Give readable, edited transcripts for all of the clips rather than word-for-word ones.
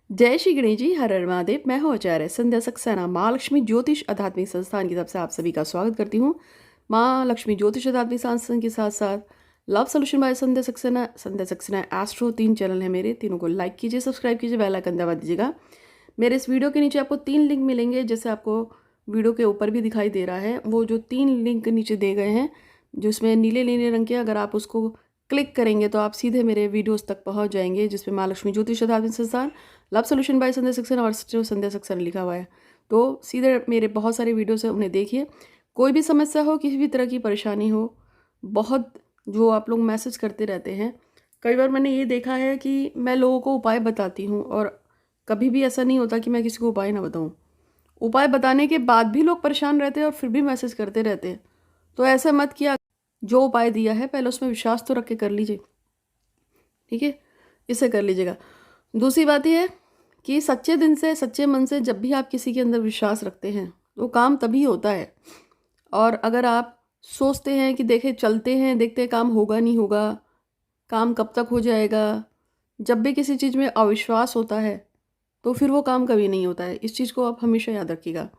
जय श्री गणेश जी, हर हर महादेव। मैं हूँ आचार्य संध्या सक्सेना, माँ लक्ष्मी ज्योतिष आध्यात्मिक संस्थान की तरफ से आप सभी का स्वागत करती हूँ। माँ लक्ष्मी ज्योतिष आध्यात्मिक संस्थान के साथ साथ लव सोल्यूशन बाय संध्या सक्सेना एस्ट्रो 3 चैनल है मेरे। तीनों को लाइक कीजिए, सब्सक्राइब कीजिए, बेल आइकन दबा दीजिएगा। मेरे इस वीडियो के नीचे आपको 3 लिंक मिलेंगे, जैसे आपको वीडियो के ऊपर भी दिखाई दे रहा है। वो जो 3 लिंक नीचे दे गए हैं, जिसमें नीले नीले रंग के, अगर आप उसको क्लिक करेंगे तो आप सीधे मेरे वीडियोस तक पहुंच जाएंगे, जिसमें माँ लक्ष्मी ज्योतिष आध्यात्मिक संस्थान, लव सोल्यूशन बाय संध्या सक्सेना और संध्या सक्सेना लिखा हुआ है। तो सीधे मेरे बहुत सारे वीडियोस हैं, उन्हें देखिए। कोई भी समस्या हो, किसी भी तरह की परेशानी हो, बहुत जो आप लोग मैसेज करते रहते हैं, कई बार मैंने ये देखा है कि मैं लोगों को उपाय बताती हूँ और कभी भी ऐसा नहीं होता कि मैं किसी को उपाय ना बताऊँ। उपाय बताने के बाद भी लोग परेशान रहते हैं और फिर भी मैसेज करते रहते हैं। तो ऐसा मत किया। जो उपाय दिया है पहले उसमें विश्वास तो रख के कर लीजिए, ठीक है? इसे कर लीजिएगा। दूसरी बात यह है कि सच्चे दिन से, सच्चे मन से जब भी आप किसी के अंदर विश्वास रखते हैं तो काम तभी होता है। और अगर आप सोचते हैं कि देखे चलते हैं, देखते हैं काम होगा नहीं होगा, काम कब तक हो जाएगा, जब भी किसी चीज़ में अविश्वास होता है तो फिर वो काम कभी नहीं होता है। इस चीज़ को आप हमेशा याद रखिएगा।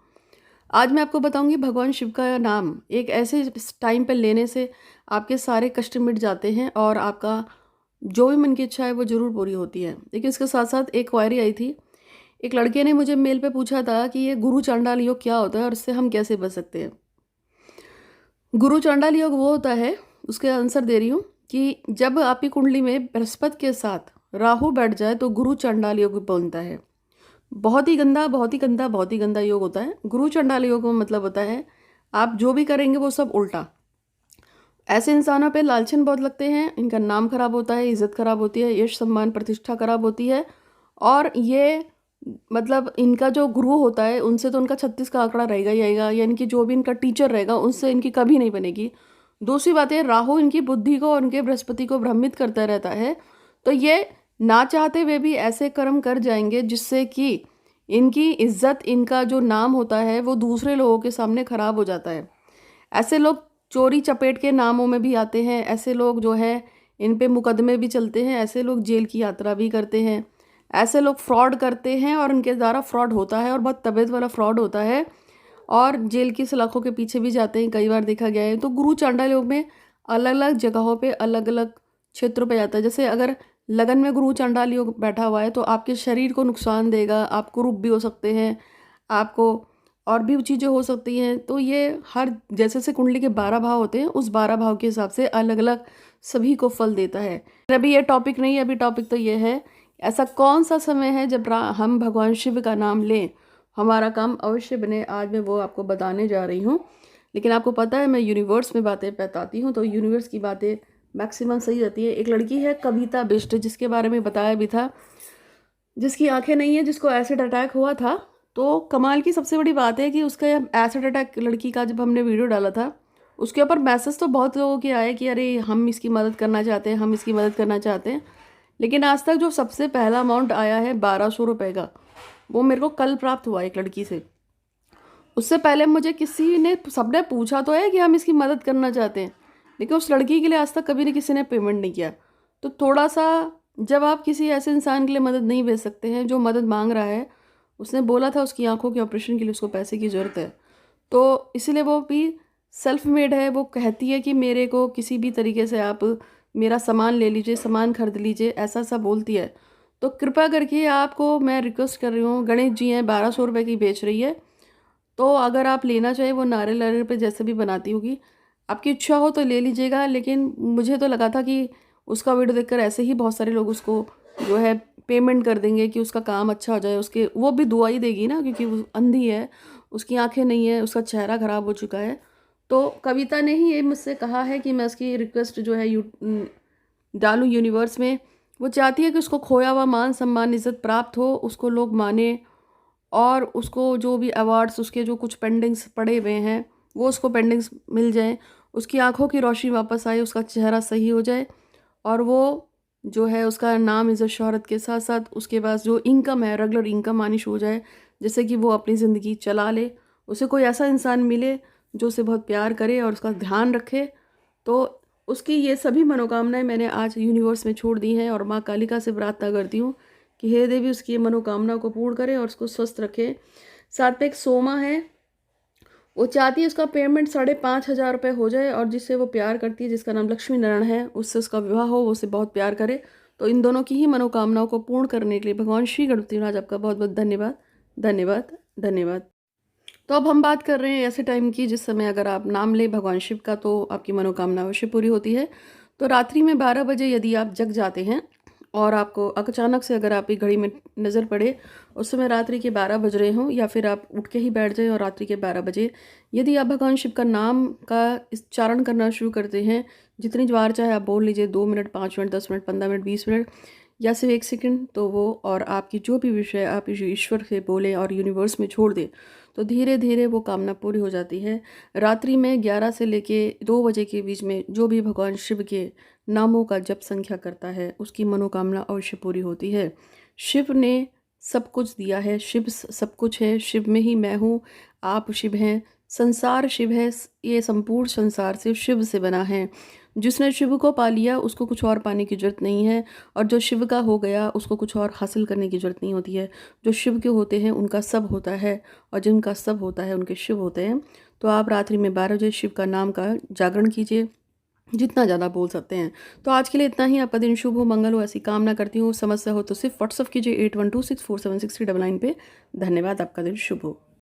आज मैं आपको बताऊंगी भगवान शिव का नाम एक ऐसे टाइम पर लेने से आपके सारे कष्ट मिट जाते हैं और आपका जो भी मन की इच्छा है वो ज़रूर पूरी होती है। लेकिन इसके साथ साथ एक क्वायरी आई थी। एक लड़के ने मुझे मेल पे पूछा था कि ये गुरु चांडाल योग क्या होता है और इससे हम कैसे बच सकते हैं। गुरु चांडाल योग वो होता है, उसके आंसर दे रही हूँ, कि जब आपकी कुंडली में बृहस्पति के साथ राहु बैठ जाए तो गुरु चांडाल योग बनता है। बहुत ही गंदा, बहुत ही गंदा, बहुत ही गंदा योग होता है। गुरु चांडाल योग का मतलब होता है आप जो भी करेंगे वो सब उल्टा। ऐसे इंसानों पे लालचन बहुत लगते हैं, इनका नाम खराब होता है, इज्जत खराब होती है, यश सम्मान प्रतिष्ठा खराब होती है। और ये मतलब इनका जो गुरु होता है उनसे तो उनका 36 का आंकड़ा रहेगा ही रहेगा, या इनकी जो भी इनका टीचर रहेगा उनसे इनकी कभी नहीं बनेगी। दूसरी बात है, राहु इनकी बुद्धि को और उनके बृहस्पति को भ्रमित करता रहता है। तो ये ना चाहते हुए भी ऐसे कर्म कर जाएंगे जिससे कि इनकी इज्जत, इनका जो नाम होता है वो दूसरे लोगों के सामने खराब हो जाता है। ऐसे लोग चोरी चपेट के नामों में भी आते हैं, ऐसे लोग जो है इन पे मुकदमे भी चलते हैं, ऐसे लोग जेल की यात्रा भी करते हैं, ऐसे लोग फ्रॉड करते हैं और उनके द्वारा फ्रॉड होता है और बहुत तबीयत वाला फ्रॉड होता है और जेल की सलाखों के पीछे भी जाते हैं, कई बार देखा गया है। तो गुरु चांडाल योग में अलग अलग जगहों पे अलग अलग क्षेत्रों पे जाता है। जैसे अगर लगन में गुरु चांडाल योग बैठा हुआ है तो आपके शरीर को नुकसान देगा, आप कुरूप भी हो सकते हैं, आपको और भी चीज़ें हो सकती हैं। तो ये हर जैसे से कुंडली के 12 भाव होते हैं, उस 12 भाव के हिसाब से अलग अलग सभी को फल देता है। अभी ये टॉपिक नहीं है, अभी टॉपिक तो ये है, ऐसा कौन सा समय है जब हम भगवान शिव का नाम लें, हमारा काम अवश्य बने। आज मैं वो आपको बताने जा रही हूँ। लेकिन आपको पता है मैं यूनिवर्स में बातें बताती हूँ तो यूनिवर्स की बातें मैक्सिमम सही रहती है। एक लड़की है कविता बिष्ट, जिसके बारे में बताया भी था, जिसकी आंखें नहीं है, जिसको एसिड अटैक हुआ था। तो कमाल की सबसे बड़ी बात है कि उसका एसिड अटैक लड़की का जब हमने वीडियो डाला था, उसके ऊपर मैसेज तो बहुत लोगों के आए कि अरे हम इसकी मदद करना चाहते हैं, हम इसकी मदद करना चाहते हैं। लेकिन आज तक जो सबसे पहला अमाउंट आया है 1200 रुपये का, वो मेरे को कल प्राप्त हुआ एक लड़की से। उससे पहले मुझे किसी ने, सबने पूछा तो है कि हम इसकी मदद करना चाहते हैं, लेकिन उस लड़की के लिए आज तक कभी नहीं किसी ने पेमेंट नहीं किया। तो थोड़ा सा, जब आप किसी ऐसे इंसान के लिए मदद नहीं भेज सकते हैं जो मदद मांग रहा है, उसने बोला था उसकी आंखों के ऑपरेशन के लिए उसको पैसे की ज़रूरत है, तो इसलिए वो भी सेल्फ मेड है। वो कहती है कि मेरे को किसी भी तरीके से आप मेरा सामान ले लीजिए, सामान खरीद लीजिए, ऐसा सा बोलती है। तो कृपा करके आपको मैं रिक्वेस्ट कर रही हूँ, गणेश जी हैं, 1200 रुपये की बेच रही है, तो अगर आप लेना चाहें, वो नारियल नारियल पे जैसे भी बनाती होगी, आपकी इच्छा हो तो ले लीजिएगा। लेकिन मुझे तो लगा था कि उसका वीडियो देखकर ऐसे ही बहुत सारे लोग उसको जो है पेमेंट कर देंगे कि उसका काम अच्छा हो जाए, उसके वो भी दुआ ही देगी ना, क्योंकि वो अंधी है, उसकी आंखें नहीं है, उसका चेहरा ख़राब हो चुका है। तो कविता ने ही ये मुझसे कहा है कि मैं उसकी रिक्वेस्ट जो है डालूँ यूनिवर्स में। वो चाहती है कि उसको खोया हुआ मान सम्मान इज़्ज़त प्राप्त हो, उसको लोग माने, और उसको जो भी अवार्ड्स, उसके जो कुछ पेंडिंग्स पड़े हुए हैं वो उसको पेंडिंग्स मिल जाएं, उसकी आंखों की रोशनी वापस आए, उसका चेहरा सही हो जाए, और वो जो है उसका नाम इज़्ज़त शोहरत के साथ साथ उसके पास जो इनकम है, रेगुलर इनकम आनी शुरू हो जाए, जिससे कि वो अपनी ज़िंदगी चला ले। उसे कोई ऐसा इंसान मिले जो उसे बहुत प्यार करे और उसका ध्यान रखे। तो उसकी ये सभी मनोकामनाएं मैंने आज यूनिवर्स में छोड़ दी हैं और माँ कालिका से प्रार्थना करती हूँ कि हे देवी उसकी मनोकामना को पूर्ण करें और उसको स्वस्थ रखें। साथ में एक सोमा है, वो चाहती है उसका पेमेंट 5,500 हो जाए, और जिससे वो प्यार करती है, जिसका नाम लक्ष्मी नारायण है, उससे उसका विवाह हो, वो उससे बहुत प्यार करे। तो इन दोनों की ही मनोकामनाओं को पूर्ण करने के लिए भगवान श्री गणपति महाराज आपका बहुत बहुत धन्यवाद, धन्यवाद, धन्यवाद। तो अब हम बात कर रहे हैं ऐसे टाइम की जिस समय अगर आप नाम लें भगवान शिव का तो आपकी मनोकामना अवश्य पूरी होती है। तो रात्रि में 12 बजे यदि आप जग जाते हैं और आपको अचानक से अगर आपकी घड़ी में नज़र पड़े उस समय रात्रि के 12 बज रहे हों, या फिर आप उठ के ही बैठ जाएं और रात्रि के 12 बजे यदि आप भगवान शिव का नाम का उच्चारण करना शुरू करते हैं, जितनी बार चाहे आप बोल लीजिए, 2 minute, 5 minute, 10 minute, 15 minute, 20 minute, या सिर्फ 1 सेकंड, तो वो और आपकी जो भी विषय आप ईश्वर से बोलें और यूनिवर्स में छोड़ दें, तो धीरे धीरे वो कामना पूरी हो जाती है। रात्रि में 11 से लेके 2 बजे के बीच में जो भी भगवान शिव के नामों का जप संख्या करता है उसकी मनोकामना अवश्य पूरी होती है। शिव ने सब कुछ दिया है, शिव सब कुछ है, शिव में ही मैं हूँ, आप शिव हैं, संसार शिव है, ये संपूर्ण संसार सिर्फ शिव से बना है। जिसने शिव को पा लिया उसको कुछ और पाने की ज़रूरत नहीं है, और जो शिव का हो गया उसको कुछ और हासिल करने की ज़रूरत नहीं होती है। जो शिव के होते हैं उनका सब होता है, और जिनका सब होता है उनके शिव होते हैं। तो आप रात्रि में 12 बजे शिव का नाम का जागरण कीजिए, जितना ज़्यादा बोल सकते हैं। तो आज के लिए इतना ही। आपका दिन शुभ हो, मंगल हो, ऐसी कामना करती हूँ। समस्या हो तो सिर्फ व्हाट्सअप कीजिए 8126476399 पे। धन्यवाद। आपका दिन शुभ हो।